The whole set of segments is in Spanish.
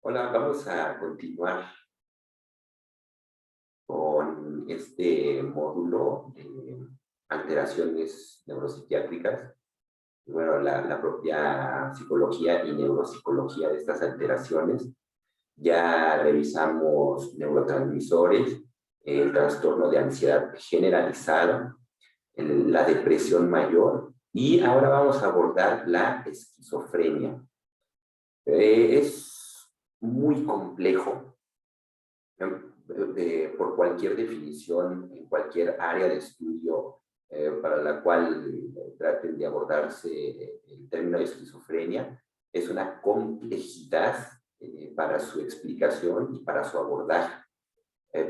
Hola, vamos a continuar con este módulo de alteraciones neuropsiquiátricas. Y bueno, la propia psicología y neuropsicología de estas alteraciones. Ya revisamos neurotransmisores, el trastorno de ansiedad generalizada, la depresión mayor y ahora vamos a abordar la esquizofrenia. Es muy complejo por cualquier definición, en cualquier área de estudio para la cual traten de abordarse el término de esquizofrenia, es una complejidad para su explicación y para su abordaje.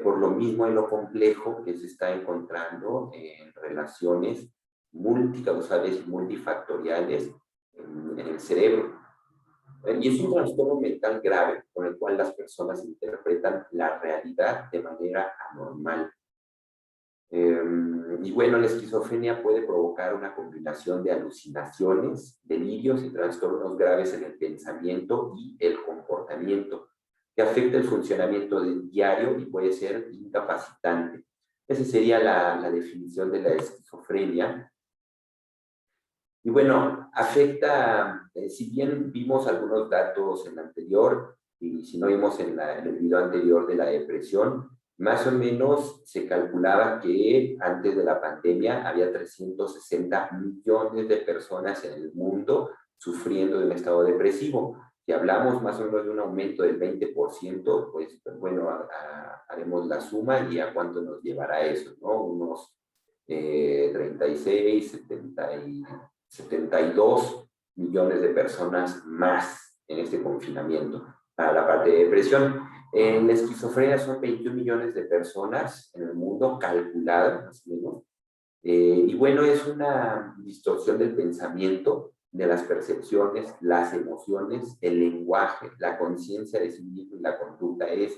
Por lo mismo en lo complejo que se está encontrando en relaciones multicausales y multifactoriales en el cerebro. Y es un trastorno mental grave con el cual las personas interpretan la realidad de manera anormal. Y bueno, la esquizofrenia puede provocar una combinación de alucinaciones, delirios y trastornos graves en el pensamiento y el comportamiento, que afecta el funcionamiento del diario y puede ser incapacitante. Esa sería la definición de la esquizofrenia. Y bueno, afecta, si bien vimos algunos datos en la anterior, y si no vimos en el video anterior de la depresión, más o menos se calculaba que antes de la pandemia había 360 millones de personas en el mundo sufriendo de un estado depresivo. Si hablamos más o menos de un aumento del 20%, pues bueno, haremos la suma y a cuánto nos llevará eso, ¿no? Unos 36, 72 millones de personas más en este confinamiento para la parte de depresión. En la esquizofrenia son 21 millones de personas en el mundo calculadas, más o menos. Y bueno, es una distorsión del pensamiento, de las percepciones, las emociones, el lenguaje, la conciencia de sí mismo y la conducta. Es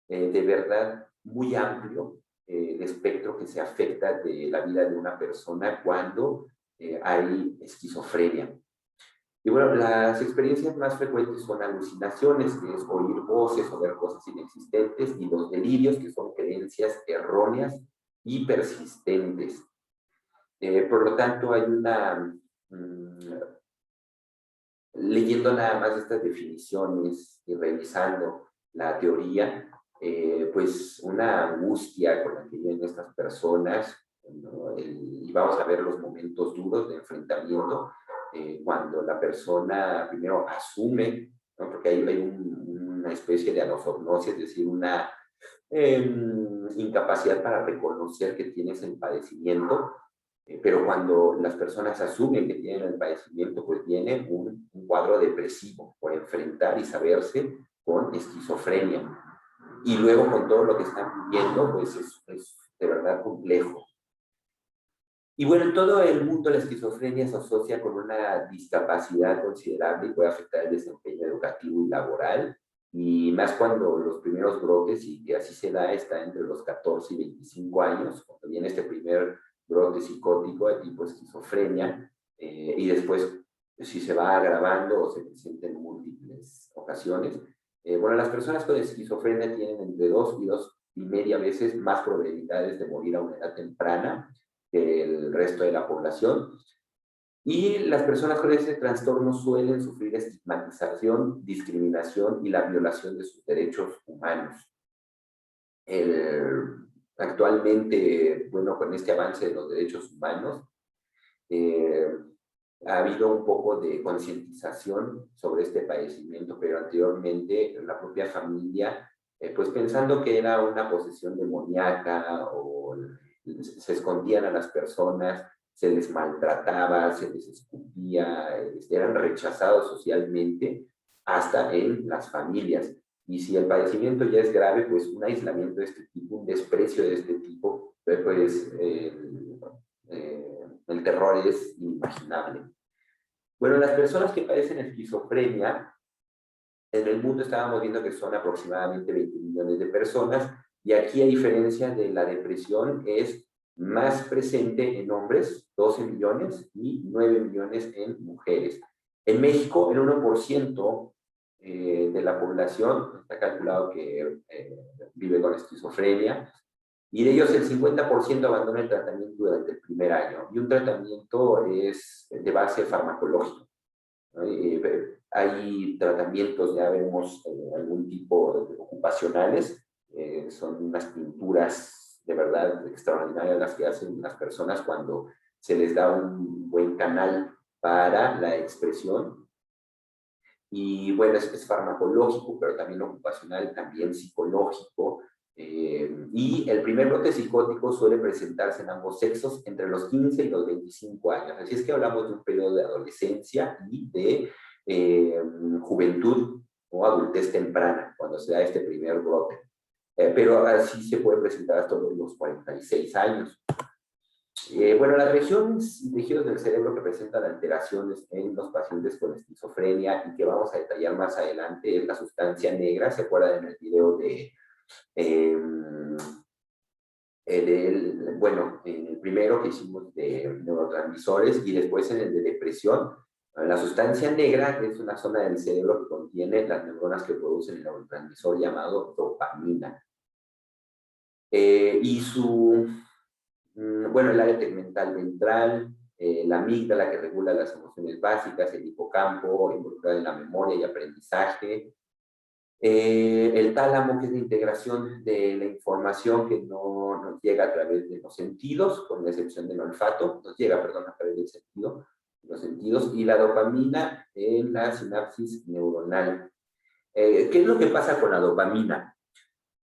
de verdad muy amplio el espectro que se afecta de la vida de una persona cuando hay esquizofrenia. Y bueno, las experiencias más frecuentes son alucinaciones, que es oír voces o ver cosas inexistentes, y los delirios, que son creencias erróneas y persistentes. Por lo tanto, hay leyendo nada más estas definiciones y revisando la teoría, pues una angustia con la que viven estas personas, ¿no? Y vamos a ver los momentos duros de enfrentamiento, cuando la persona primero asume, ¿no? Porque hay una especie de anosognosia, es decir, una incapacidad para reconocer que tienes el padecimiento, pero cuando las personas asumen que tienen el padecimiento, pues viene un cuadro depresivo por enfrentar y saberse con esquizofrenia. Y luego con todo lo que están viviendo, pues es de verdad complejo. Y bueno, en todo el mundo la esquizofrenia se asocia con una discapacidad considerable y puede afectar el desempeño educativo y laboral, y más cuando los primeros brotes, y que así se da, está entre los 14 y 25 años, cuando viene este primer brote psicótico de tipo esquizofrenia, y después si se va agravando o se presenta en múltiples ocasiones. Bueno, las personas con esquizofrenia tienen entre 2 y 2,5 veces más probabilidades de morir a una edad temprana que el resto de la población. Y las personas con ese trastorno suelen sufrir estigmatización, discriminación y la violación de sus derechos humanos. Actualmente, bueno, con este avance de los derechos humanos, eh, ha habido un poco de concientización sobre este padecimiento, pero anteriormente la propia familia, pues pensando que era una posesión demoníaca, o se escondían a las personas, se les maltrataba, se les escupía, eran rechazados socialmente hasta en las familias. Y si el padecimiento ya es grave, pues un aislamiento de este tipo, un desprecio de este tipo, pues el terror es inimaginable. Bueno, las personas que padecen esquizofrenia, en el mundo estábamos viendo que son aproximadamente 20 millones de personas, y aquí, a diferencia de la depresión, es más presente en hombres, 12 millones, y 9 millones en mujeres. En México, el 1% de la población está calculado que vive con esquizofrenia, y de ellos el 50% abandona el tratamiento durante el primer año, y un tratamiento es de base farmacológica, ¿no? Hay tratamientos, ya vemos, algún tipo de ocupacionales, son unas pinturas de verdad extraordinarias las que hacen las personas cuando se les da un buen canal para la expresión. Y bueno, es farmacológico, pero también ocupacional, también psicológico. Y el primer brote psicótico suele presentarse en ambos sexos entre los 15 y los 25 años. Así es que hablamos de un periodo de adolescencia y de juventud o adultez temprana, cuando se da este primer brote. Pero así se puede presentar hasta los 46 años. Bueno, las regiones y tejidos del cerebro que presentan alteraciones en los pacientes con esquizofrenia y que vamos a detallar más adelante es la sustancia negra. ¿Se acuerdan en el video bueno, en el primero que hicimos de neurotransmisores y después en el de depresión? La sustancia negra es una zona del cerebro que contiene las neuronas que producen el neurotransmisor llamado dopamina. Y bueno, el área tegmental ventral, la amígdala que regula las emociones básicas, el hipocampo involucrado en la memoria y aprendizaje, el tálamo, que es la integración de la información que no nos llega a través de los sentidos, con la excepción del olfato, nos llega, perdón, a través del sentido, los sentidos, y la dopamina en la sinapsis neuronal. ¿Qué es lo que pasa con la dopamina?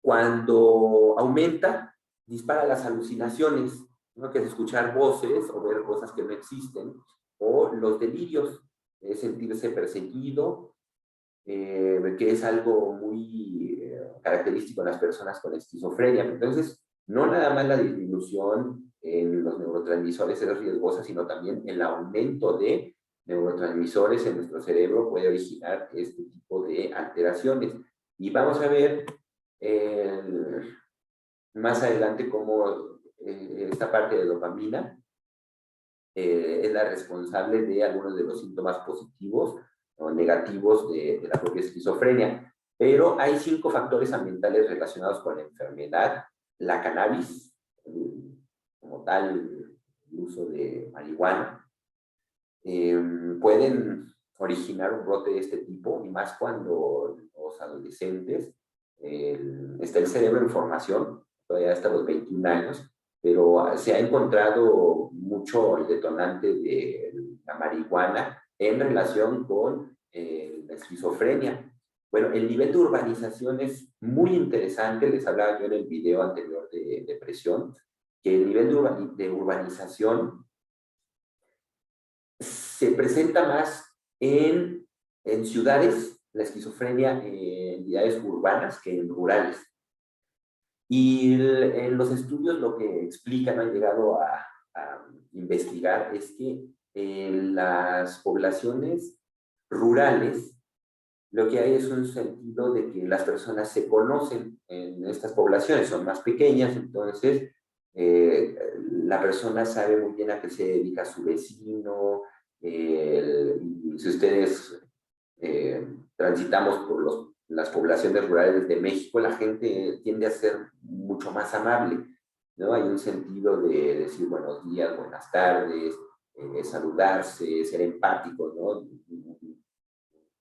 Cuando aumenta, dispara las alucinaciones, ¿no? Que es escuchar voces o ver cosas que no existen, o los delirios, es sentirse perseguido, que es algo muy característico en las personas con esquizofrenia. Entonces, no nada más la disminución en los neurotransmisores es riesgosa, sino también el aumento de neurotransmisores en nuestro cerebro puede originar este tipo de alteraciones. Y vamos a ver más adelante cómo esta parte de dopamina es la responsable de algunos de los síntomas positivos o negativos de la propia esquizofrenia. Pero hay 5 factores ambientales relacionados con la enfermedad. La cannabis, como tal, el uso de marihuana, pueden originar un brote de este tipo, y más cuando los adolescentes está el cerebro en formación, todavía hasta los 21 años, pero se ha encontrado mucho el detonante de la marihuana en relación con la esquizofrenia. Bueno, el nivel de urbanización es muy interesante. Les hablaba yo en el video anterior de depresión, que el nivel de urbanización se presenta más en ciudades, la esquizofrenia en ciudades urbanas que en rurales. Y en los estudios lo que explican, han llegado a investigar, es que en las poblaciones rurales lo que hay es un sentido de que las personas se conocen en estas poblaciones, son más pequeñas, entonces la persona sabe muy bien a qué se dedica su vecino. Y si ustedes transitamos por las poblaciones rurales de México, la gente tiende a ser mucho más amable, ¿no? Hay un sentido de decir buenos días, buenas tardes, saludarse, ser empático, ¿no?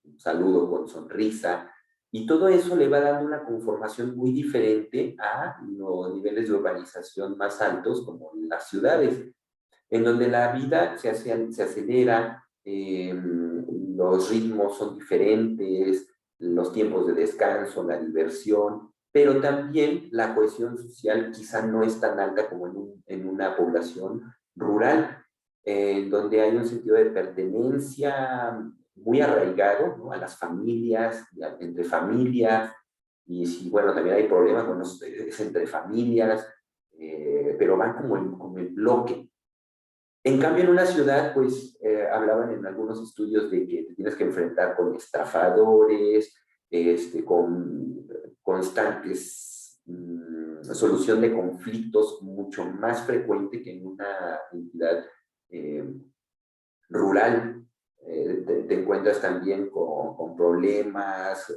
Un saludo con sonrisa, y todo eso le va dando una conformación muy diferente a los niveles de urbanización más altos, como en las ciudades, en donde la vida se acelera, los ritmos son diferentes, los tiempos de descanso, la diversión, pero también la cohesión social quizá no es tan alta como en una población rural, donde hay un sentido de pertenencia muy arraigado, ¿no? A las familias, entre familias, y si, bueno, también hay problemas, bueno, es entre familias, pero van como en bloque. En cambio, en una ciudad, pues, hablaban en algunos estudios de que te tienes que enfrentar con estafadores, con constantes solución de conflictos mucho más frecuente que en una entidad rural. Te encuentras encuentras también con problemas,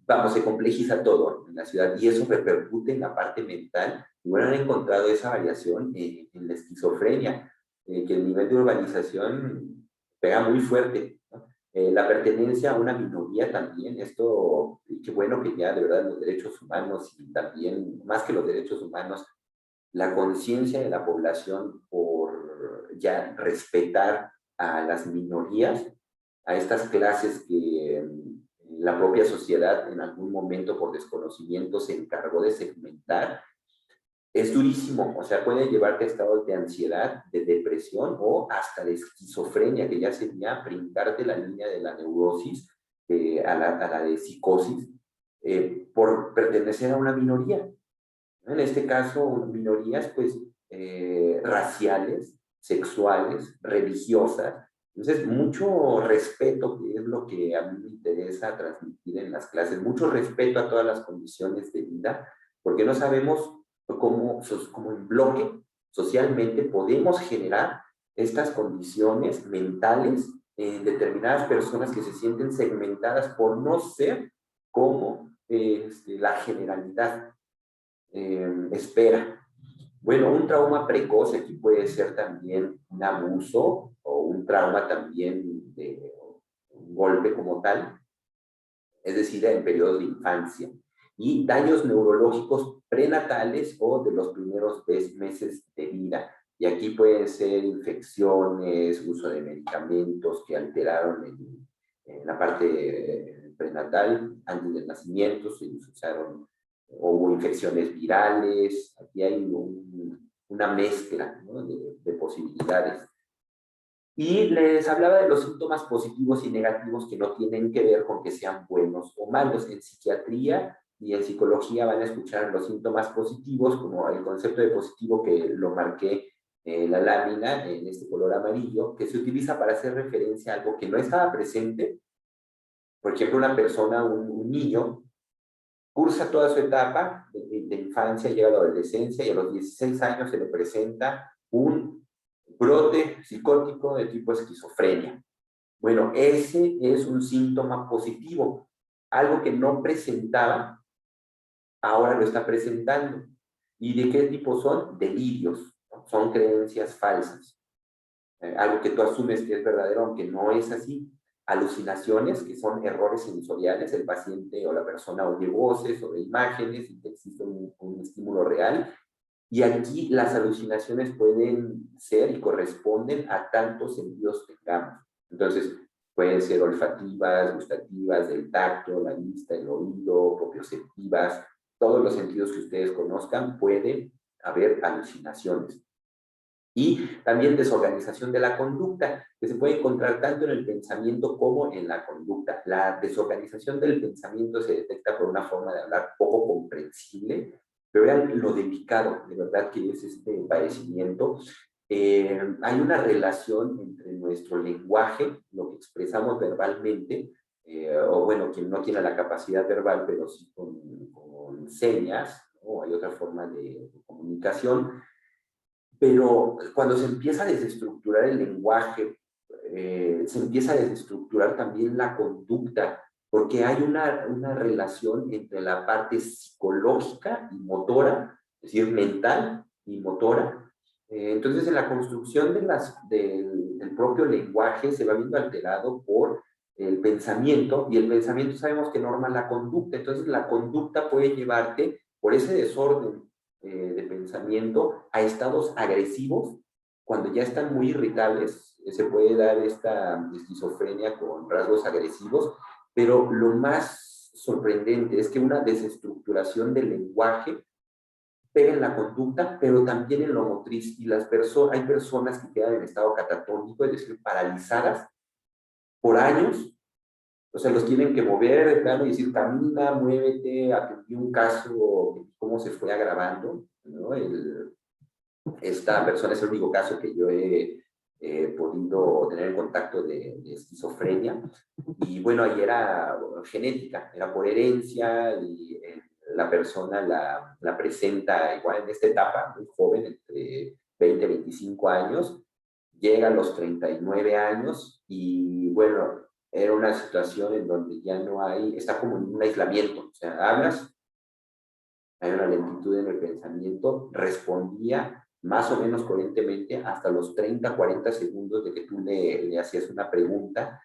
vamos, se complejiza todo en la ciudad y eso repercute en la parte mental. Y bueno, han encontrado esa variación en la esquizofrenia, que el nivel de urbanización pega muy fuerte, ¿no? La pertenencia a una minoría también, esto, qué bueno que ya de verdad los derechos humanos y también, más que los derechos humanos, la conciencia de la población por ya respetar a las minorías, a estas clases que la propia sociedad en algún momento por desconocimiento se encargó de segmentar, es durísimo. O sea, puede llevarte a estados de ansiedad, de depresión o hasta de esquizofrenia, que ya sería brincarte la línea de la neurosis a la de psicosis, por pertenecer a una minoría. En este caso, minorías pues raciales, sexuales, religiosas. Entonces, mucho respeto, que es lo que a mí me interesa transmitir en las clases, mucho respeto a todas las condiciones de vida, porque no sabemos cómo en bloque, socialmente, podemos generar estas condiciones mentales en determinadas personas que se sienten segmentadas por no ser como la generalidad espera. Bueno, un trauma precoz aquí puede ser también un abuso o un trauma también de un golpe como tal, es decir, en periodos de infancia. Y daños neurológicos prenatales o de los primeros meses de vida. Y aquí pueden ser infecciones, uso de medicamentos que alteraron en la parte prenatal antes del nacimiento, se usaron, o hubo infecciones virales. Aquí hay una mezcla, ¿no?, de posibilidades. Y les hablaba de los síntomas positivos y negativos que no tienen que ver con que sean buenos o malos. En psiquiatría y en psicología van a escuchar los síntomas positivos, como el concepto de positivo que lo marqué en la lámina, en este color amarillo, que se utiliza para hacer referencia a algo que no estaba presente. Por ejemplo, una persona, un niño, cursa toda su etapa de infancia, llega a la adolescencia y a los 16 años se le presenta un brote psicótico de tipo esquizofrenia. Bueno, ese es un síntoma positivo. Algo que no presentaba, ahora lo está presentando. ¿Y de qué tipo son? Delirios, ¿no? Son creencias falsas. Algo que tú asumes que es verdadero, aunque no es así. Alucinaciones, que son errores sensoriales, el paciente o la persona oye voces o ve imágenes y que existe un estímulo real. Y aquí las alucinaciones pueden ser y corresponden a tantos sentidos que tengamos. Entonces, pueden ser olfativas, gustativas, del tacto, la vista, el oído, propioceptivas, todos los sentidos que ustedes conozcan, pueden haber alucinaciones. Y también desorganización de la conducta, que se puede encontrar tanto en el pensamiento como en la conducta. La desorganización del pensamiento se detecta por una forma de hablar poco comprensible, pero vean lo delicado, de verdad, que es este padecimiento. Hay una relación entre nuestro lenguaje, lo que expresamos verbalmente, o bueno, quien no tiene la capacidad verbal, pero sí con señas, ¿no? Hay otra forma de comunicación, pero cuando se empieza a desestructurar el lenguaje, se empieza a desestructurar también la conducta, porque hay una relación entre la parte psicológica y motora, es decir, mental y motora. Entonces, en la construcción del propio lenguaje se va viendo alterado por el pensamiento, y el pensamiento sabemos que norma la conducta. Entonces, la conducta puede llevarte por ese desorden de pensamiento a estados agresivos. Cuando ya están muy irritables, se puede dar esta esquizofrenia con rasgos agresivos, pero lo más sorprendente es que una desestructuración del lenguaje pega en la conducta, pero también en lo motriz, y hay personas que quedan en estado catatónico, es decir, paralizadas por años. O sea, los tienen que mover de plano y decir, camina, muévete. Atendí un caso, cómo se fue agravando, ¿no? Esta persona es el único caso que yo he podido tener en contacto de esquizofrenia. Y bueno, ahí era genética, era por herencia, y la persona la presenta igual en esta etapa, muy joven, entre 20 y 25 años, llega a los 39 años y bueno, era una situación en donde ya no hay, está como en un aislamiento, o sea, hablas, hay una lentitud en el pensamiento, respondía más o menos coherentemente hasta los 30, 40 segundos de que tú le hacías una pregunta,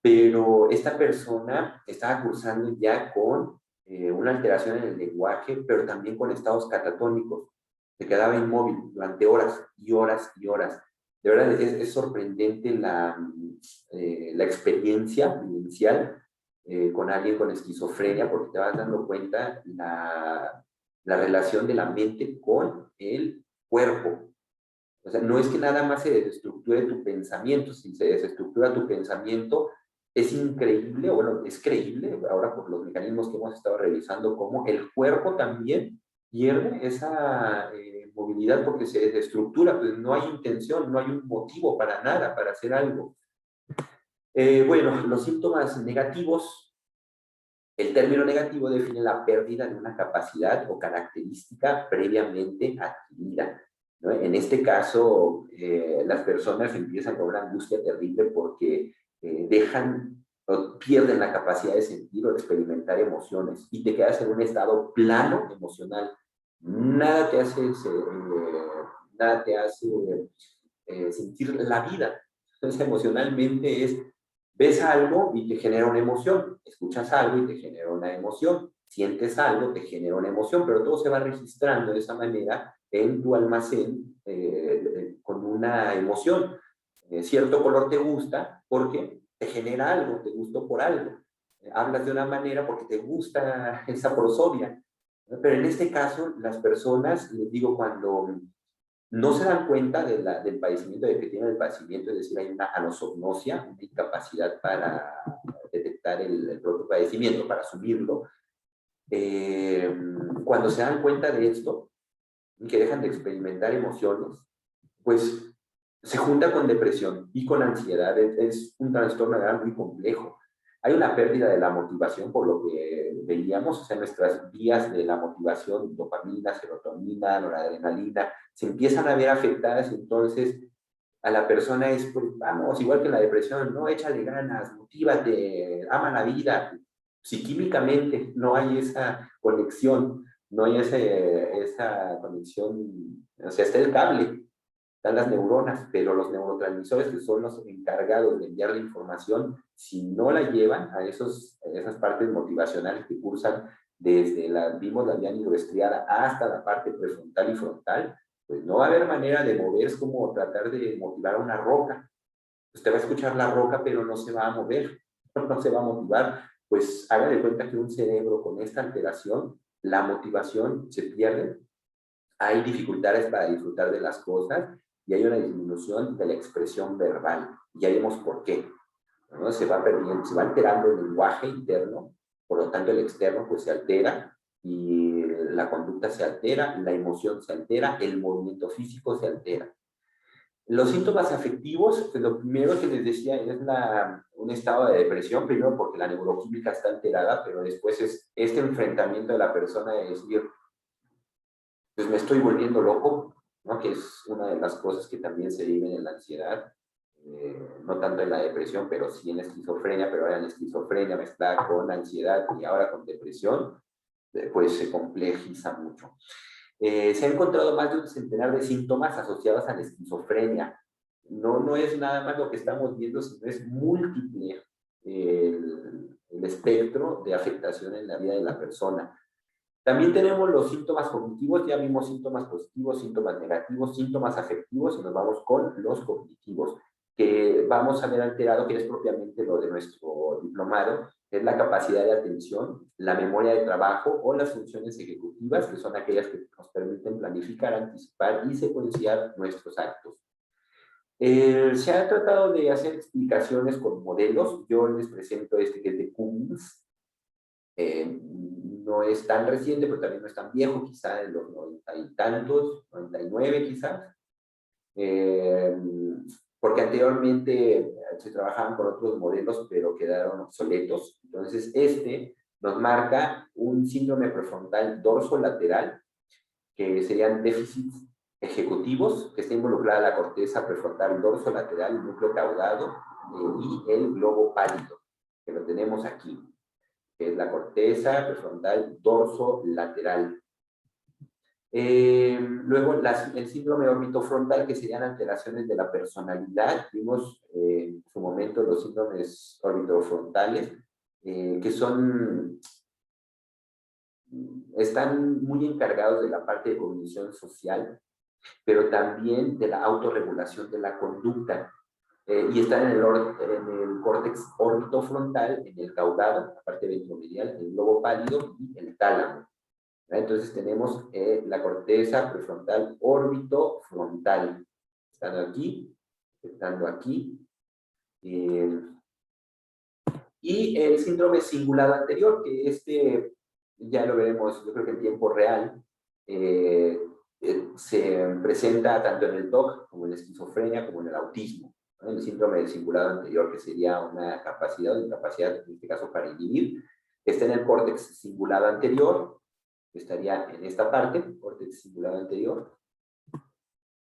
pero esta persona estaba cursando ya con una alteración en el lenguaje, pero también con estados catatónicos. Se quedaba inmóvil durante horas y horas y horas. De verdad es sorprendente la experiencia inicial con alguien con esquizofrenia, porque te vas dando cuenta la relación de la mente con el cuerpo. O sea, no es que nada más se desestructure tu pensamiento, si se desestructura tu pensamiento, es increíble, o bueno, es creíble, ahora por los mecanismos que hemos estado revisando, cómo el cuerpo también pierde esa movilidad porque se desestructura, pues no hay intención, no hay un motivo para nada, para hacer algo. Bueno, los síntomas negativos, el término negativo define la pérdida de una capacidad o característica previamente adquirida, ¿no? En este caso, las personas empiezan con una angustia terrible porque dejan o pierden la capacidad de sentir o de experimentar emociones y te quedas en un estado plano emocional. Nada te hace, nada te hace sentir la vida. Entonces, emocionalmente es, ves algo y te genera una emoción, escuchas algo y te genera una emoción, sientes algo, te genera una emoción, pero todo se va registrando de esa manera en tu almacén con una emoción. Cierto color te gusta porque te genera algo, te gustó por algo. Hablas de una manera porque te gusta esa prosodia. Pero en este caso, las personas, les digo, cuando no se dan cuenta del padecimiento, de que tienen el padecimiento, es decir, hay una anosognosia, una incapacidad para detectar el propio padecimiento, para asumirlo. Cuando se dan cuenta de esto, y que dejan de experimentar emociones, pues se junta con depresión y con ansiedad. Es un trastorno muy complejo. Hay una pérdida de la motivación, por lo que veíamos, o sea, nuestras vías de la motivación, dopamina, serotonina, noradrenalina, se empiezan a ver afectadas. Entonces a la persona es, pues, vamos, igual que en la depresión, no, échale ganas, motívate, ama la vida. Si químicamente no hay esa conexión, no hay esa conexión, o sea, está el cable, están las neuronas, pero los neurotransmisores, que son los encargados de enviar la información, si no la llevan a esas partes motivacionales que cursan desde vimos la vía nigroestriada hasta la parte prefrontal y frontal, pues no va a haber manera de mover. Es como tratar de motivar a una roca. Usted va a escuchar la roca, pero no se va a mover, no se va a motivar. Pues haga de cuenta que un cerebro con esta alteración, la motivación se pierde, hay dificultades para disfrutar de las cosas y hay una disminución de la expresión verbal. Y ya vemos por qué, ¿no? Se va perdiendo, se va alterando el lenguaje interno, por lo tanto el externo pues se altera y la conducta se altera, la emoción se altera, el movimiento físico se altera. Los síntomas afectivos, pues lo primero que les decía es un estado de depresión, primero porque la neuroquímica está alterada, pero después es este enfrentamiento de la persona de decir, pues me estoy volviendo loco, ¿no? Que es una de las cosas que también se viven en la ansiedad, no tanto en la depresión, pero sí en la esquizofrenia, pero ahora en la esquizofrenia mezclada con ansiedad y ahora con depresión, pues se complejiza mucho. Se ha encontrado más de un centenar de síntomas asociados a la esquizofrenia. No es nada más lo que estamos viendo, sino es múltiple el espectro de afectación en la vida de la persona. También tenemos los síntomas cognitivos, ya vimos síntomas positivos, síntomas negativos, síntomas afectivos, y nos vamos con los cognitivos, que vamos a ver alterado, que es propiamente lo de nuestro diplomado, es la capacidad de atención, la memoria de trabajo o las funciones ejecutivas, que son aquellas que nos permiten planificar, anticipar y secuenciar nuestros actos. Se ha tratado de hacer explicaciones con modelos. Yo les presento este que es de Cummins. No es tan reciente, pero también no es tan viejo, quizá de los 90 y tantos, 99 quizás, porque anteriormente se trabajaban con otros modelos, pero quedaron obsoletos. Entonces, este nos marca un síndrome prefrontal dorsolateral, que serían déficits ejecutivos, que está involucrada la corteza prefrontal dorsolateral, el núcleo caudado y el globo pálido. que lo tenemos aquí, que es la corteza prefrontal dorso-lateral. Luego, el síndrome orbitofrontal, que serían alteraciones de la personalidad. Vimos en su momento los síndromes orbitofrontales, que están muy encargados de la parte de cognición social, pero también de la autorregulación de la conducta. Y están en el córtex orbitofrontal, en el caudado, la parte ventromedial, el globo pálido y el tálamo. Entonces tenemos la corteza prefrontal orbitofrontal, estando aquí, estando aquí. Y el síndrome cingulado anterior, que ya lo veremos, yo creo que en tiempo real, se presenta tanto en el TOC como en la esquizofrenia como en el autismo, ¿no? El síndrome de cingulado anterior, que sería una capacidad o incapacidad, en este caso para inhibir, está en el córtex cingulado anterior, estaría en esta parte, córtex cingulado anterior,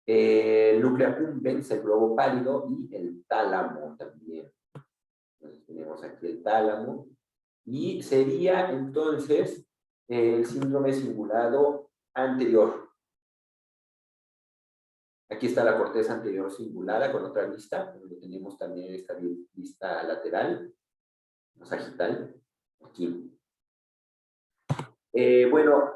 el núcleo accumbens, el globo pálido y el tálamo también. Entonces tenemos aquí el tálamo, y sería entonces el síndrome cingulado anterior. Aquí está la corteza anterior cingulada con otra vista, donde tenemos también esta vista lateral, sagital, aquí. Bueno,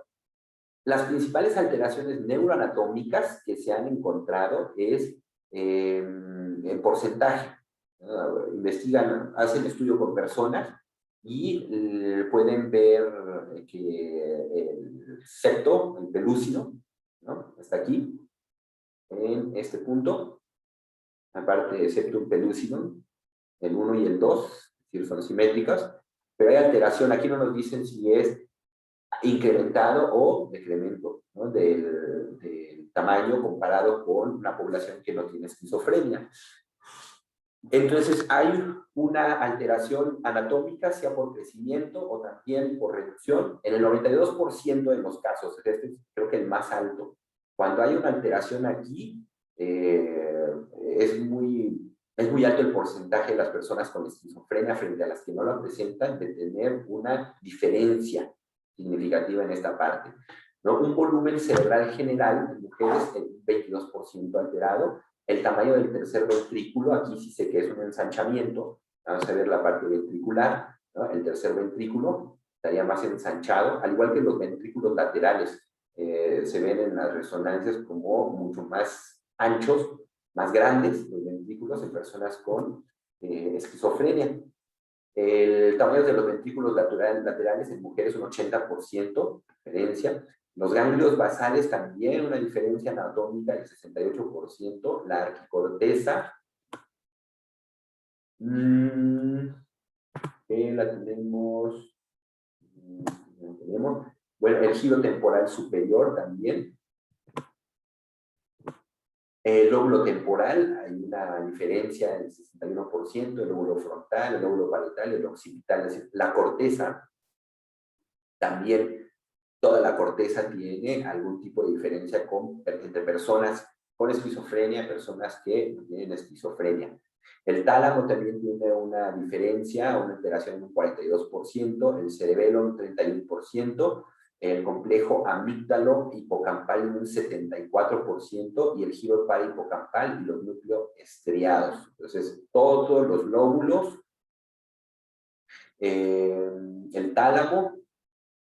las principales alteraciones neuroanatómicas que se han encontrado es en porcentaje. Investigan, hacen estudio con personas y pueden ver que el septo, el pelúcido, ¿no? Está aquí, en este punto, aparte de septum pellucidum, el 1 y el 2, es decir, son simétricas, pero hay alteración, aquí no nos dicen si es incrementado o decremento, ¿no? del tamaño comparado con una población que no tiene esquizofrenia. Entonces hay una alteración anatómica, sea por crecimiento o también por reducción, en el 92% de los casos. Este es, creo que el más alto. Cuando hay una alteración aquí, es muy alto el porcentaje de las personas con esquizofrenia frente a las que no la presentan, de tener una diferencia significativa en esta parte, ¿no? Un volumen cerebral general en mujeres, el 22% alterado. El tamaño del tercer ventrículo, aquí sí sé que es un ensanchamiento. Vamos a ver la parte ventricular, ¿no? El tercer ventrículo estaría más ensanchado, al igual que los ventrículos laterales. Se ven en las resonancias como mucho más anchos, más grandes los ventrículos en personas con esquizofrenia. El tamaño de los ventrículos laterales en mujeres un 80% diferencia. Los ganglios basales también una diferencia anatómica del 68%. La arquicorteza, la tenemos, bueno, el giro temporal superior también. El lóbulo temporal, hay una diferencia del 61%, el lóbulo frontal, el lóbulo parietal, el occipital, es decir, la corteza, también toda la corteza tiene algún tipo de diferencia entre personas con esquizofrenia, personas que no tienen esquizofrenia. El tálamo también tiene una diferencia, una alteración en un 42%, el cerebelo un 31%, el complejo amígdalo hipocampal en un 74% y el giro parahipocampal y los núcleos estriados. Entonces, todos los lóbulos, el tálamo,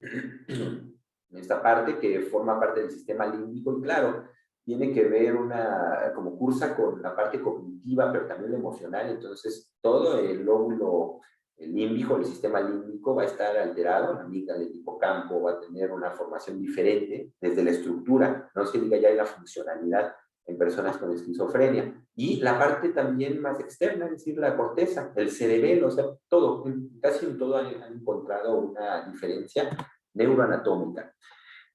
en esta parte que forma parte del sistema límbico, y claro, tiene que ver como cursa con la parte cognitiva, pero también la emocional. Entonces todo el lóbulo límbico, el sistema límbico va a estar alterado, la amígdala, el hipocampo va a tener una formación diferente desde la estructura, no se diga ya en la funcionalidad en personas con esquizofrenia. Y la parte también más externa, es decir, la corteza, el cerebelo, o sea, todo, casi en todo han encontrado una diferencia neuroanatómica.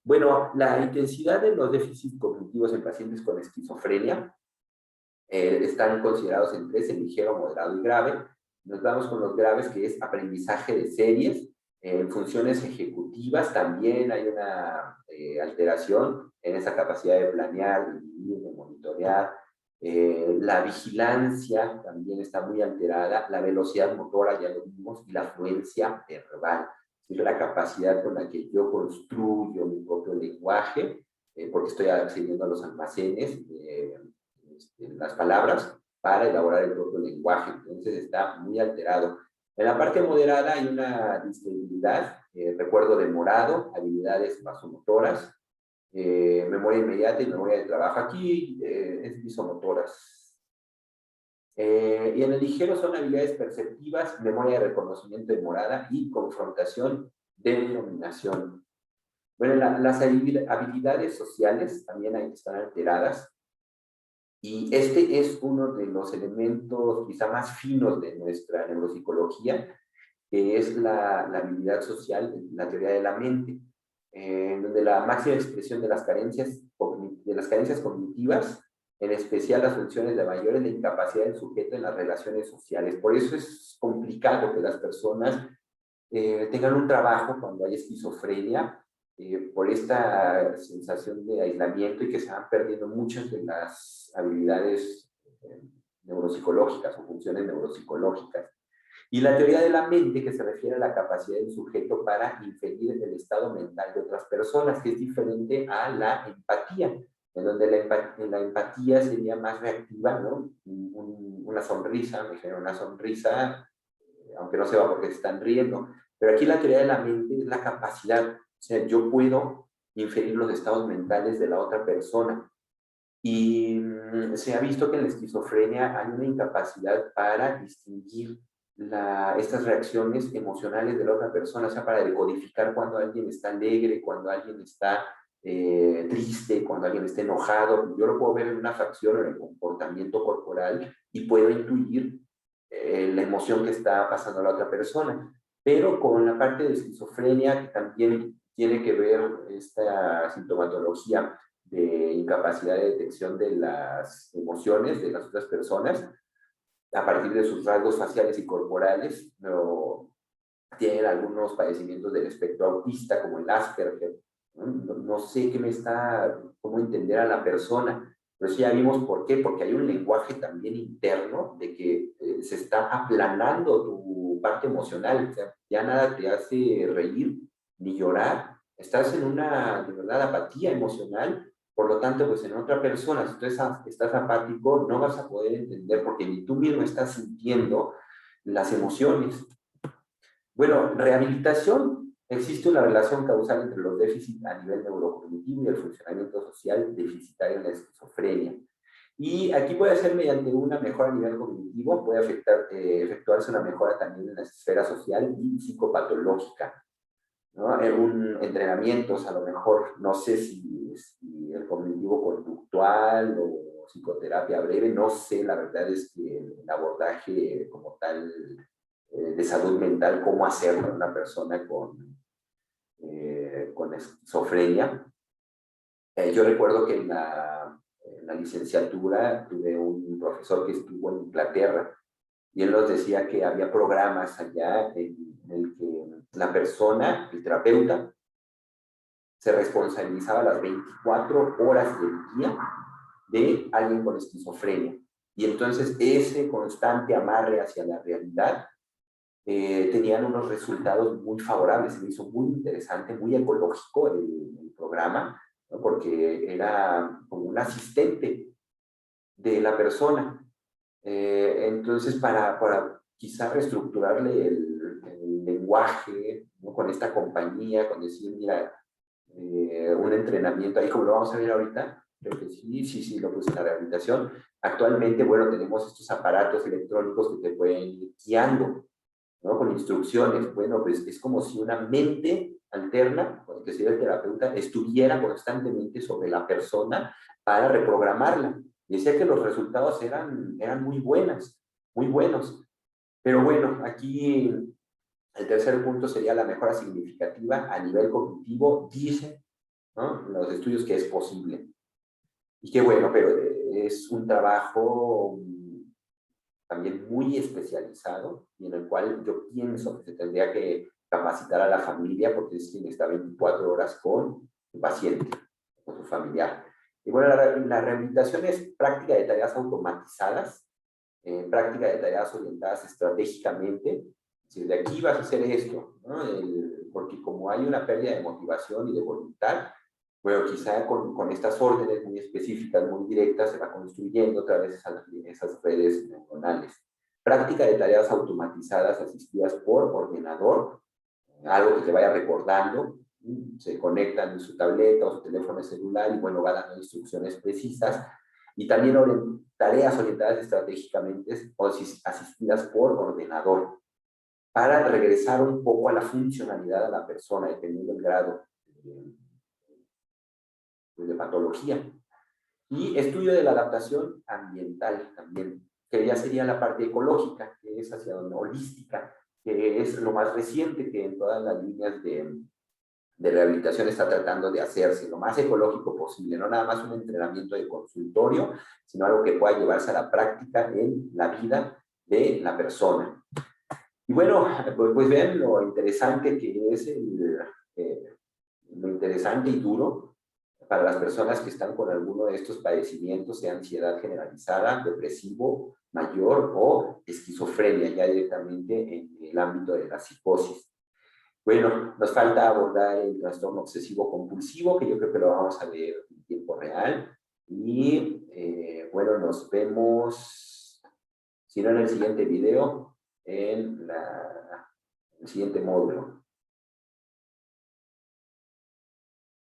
Bueno, la intensidad de los déficits cognitivos en pacientes con esquizofrenia están considerados en 3, el ligero, moderado y grave. Nos vamos con los graves, que es aprendizaje de series. En funciones ejecutivas también hay una alteración en esa capacidad de planear, de dividir, de monitorear, La vigilancia también está muy alterada, la velocidad motora, ya lo vimos, y la fluencia verbal, es la capacidad con la que yo construyo mi propio lenguaje, porque estoy accediendo a los almacenes, las palabras, para elaborar el propio lenguaje. Entonces está muy alterado. En la parte moderada hay una disponibilidad, recuerdo demorado, habilidades vasomotoras, memoria inmediata y memoria de trabajo. Aquí es visomotoras. Y en el ligero son habilidades perceptivas, memoria de reconocimiento demorada y confrontación, denominación. Bueno, las habilidades sociales también están alteradas, y este es uno de los elementos quizá más finos de nuestra neuropsicología, que es la habilidad social, la teoría de la mente, donde la máxima expresión de las carencias cognitivas, en especial las funciones de mayor, es la incapacidad del sujeto en las relaciones sociales. Por eso es complicado que las personas tengan un trabajo cuando hay esquizofrenia, por esta sensación de aislamiento, y que se van perdiendo muchas de las habilidades neuropsicológicas o funciones neuropsicológicas. Y la teoría de la mente, que se refiere a la capacidad del sujeto para inferir el estado mental de otras personas, que es diferente a la empatía, en donde la empatía sería más reactiva, ¿no? Una sonrisa, me genera una sonrisa, aunque no se va porque se están riendo. Pero aquí la teoría de la mente es la capacidad, o sea, yo puedo inferir los estados mentales de la otra persona. Y se ha visto que en la esquizofrenia hay una incapacidad para distinguir estas reacciones emocionales de la otra persona, o sea, para decodificar cuando alguien está alegre, cuando alguien está triste, cuando alguien está enojado. Yo lo puedo ver en una facción o en el comportamiento corporal y puedo intuir la emoción que está pasando a la otra persona. Pero con la parte de esquizofrenia, que también tiene que ver esta sintomatología de incapacidad de detección de las emociones de las otras personas a partir de sus rasgos faciales y corporales, no, tienen algunos padecimientos del espectro autista, como el Asperger. No sé cómo entender a la persona, pero eso ya vimos por qué, porque hay un lenguaje también interno de que se está aplanando tu parte emocional, o sea, ya nada te hace reír ni llorar, estás en una, de verdad, apatía emocional. Por lo tanto, pues en otra persona, si tú estás apático, no vas a poder entender, porque ni tú mismo estás sintiendo las emociones. Bueno, rehabilitación. Existe una relación causal entre los déficits a nivel neurocognitivo y el funcionamiento social deficitario en la esquizofrenia. Y aquí puede ser mediante una mejora a nivel cognitivo, puede efectuarse una mejora también en la esfera social y psicopatológica, ¿no? Entrenamientos, a lo mejor, no sé si el cognitivo conductual o psicoterapia breve, no sé, la verdad es que el abordaje como tal de salud mental, cómo hacerlo a una persona con esquizofrenia. Yo recuerdo que en la licenciatura tuve un profesor que estuvo en Inglaterra, y él nos decía que había programas allá en el que la persona, el terapeuta, se responsabilizaba las 24 horas del día de alguien con esquizofrenia. Y entonces ese constante amarre hacia la realidad tenían unos resultados muy favorables. Se me hizo muy interesante, muy ecológico el programa, ¿no? Porque era como un asistente de la persona. Entonces, para quizá reestructurarle el lenguaje, ¿no? Con esta compañía, con decir, mira, un entrenamiento, ahí como lo vamos a ver ahorita, creo que sí, lo puse en la rehabilitación. Actualmente, bueno, tenemos estos aparatos electrónicos que te pueden ir guiando, ¿no? Con instrucciones. Bueno, pues es como si una mente alterna, que sería el terapeuta, estuviera constantemente sobre la persona para reprogramarla. Decía que los resultados eran muy buenos. Pero bueno, aquí el tercer punto sería la mejora significativa a nivel cognitivo. Dicen, ¿no?, los estudios, que es posible. Y qué bueno, pero es un trabajo también muy especializado, y en el cual yo pienso que se tendría que capacitar a la familia, porque es quien está 24 horas con su paciente, con su familiar. Y bueno, la rehabilitación es práctica de tareas automatizadas, práctica de tareas orientadas estratégicamente. Si de aquí vas a hacer esto, ¿no? Porque como hay una pérdida de motivación y de voluntad, bueno, quizá con estas órdenes muy específicas, muy directas, se va construyendo otra vez esas redes neuronales. Práctica de tareas automatizadas asistidas por ordenador, algo que te vaya recordando, se conectan en su tableta o su teléfono celular y bueno, va dando instrucciones precisas. Y también tareas orientadas estratégicamente o asistidas por ordenador, para regresar un poco a la funcionalidad de la persona, dependiendo del grado de patología. Y estudio de la adaptación ambiental también, que ya sería la parte ecológica, que es hacia donde holística, que es lo más reciente que en todas las líneas de rehabilitación está tratando de hacerse lo más ecológico posible, no nada más un entrenamiento de consultorio, sino algo que pueda llevarse a la práctica en la vida de la persona. Y bueno, pues vean lo interesante que es lo interesante y duro para las personas que están con alguno de estos padecimientos de ansiedad generalizada, depresivo mayor o esquizofrenia, ya directamente en el ámbito de la psicosis. Bueno, nos falta abordar el trastorno obsesivo compulsivo, que yo creo que lo vamos a ver en tiempo real. Y bueno, nos vemos, si no en el siguiente video, en el siguiente módulo.